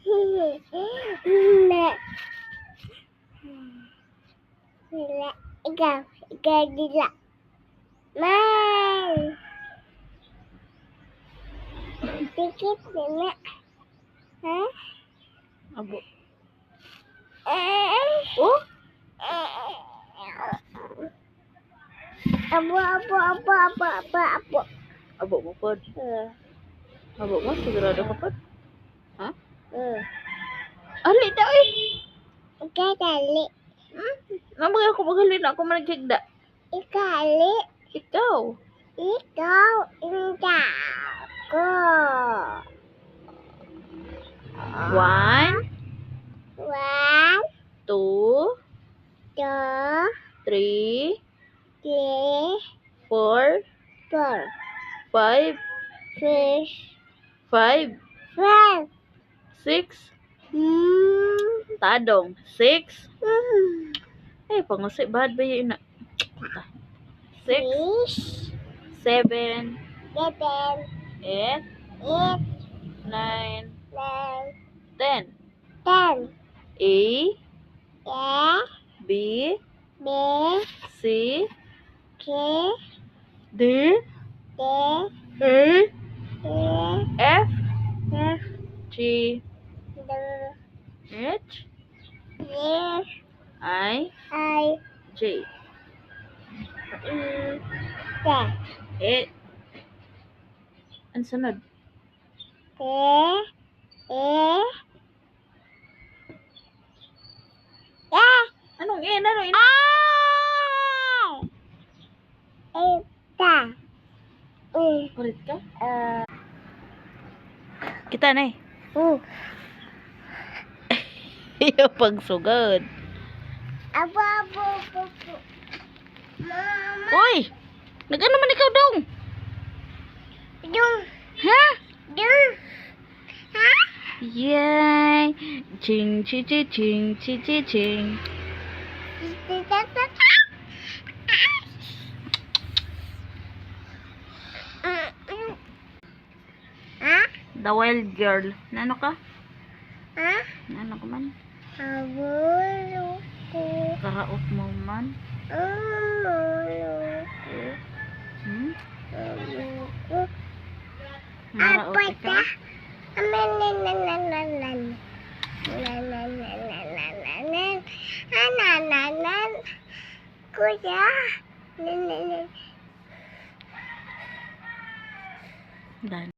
Hindi. Dila. Ikaw. Ikaw dila. Man. Tikit dila. Ha? Abo. Oh? Abo. Abo mo pod. Abo mo sigurado ka pod. Ha? Ali daw eh. Ikaw dali. Namang ako magali na ako managkigda. Ikaw dali. Ikaw. Ikaw. Inda. Ko. 1, 1, 2, 2, 3, 3, 4, 4, 5, 6, 5, 5. 6. Tadong. 6. Eh, pangusay bad ba yun na? 6, 7, 8, 9, 10. 10. A, A, B, B, C, C, D, D, E, E, F, F, G, W, H, X, I, I, J. E, T, E. Ang sunod. T, E, Anong E? Anong E? Ita. Ulit ka? Kita na eh. Iyo pagsugod. Abo. Mama. Uy! Nag-ano man ikaw dong? Dung. Ha? Dung. Ha? Yay! Ching chi chi ching chi chi ching. Ha? The Wild Girl. Nano ka? Ha? Nano ka man? Abulo ko. Karaot mo man? Abulo ko. Hmm? Abulo ko. Maraot Apa ka? ta? Kuya. Dan.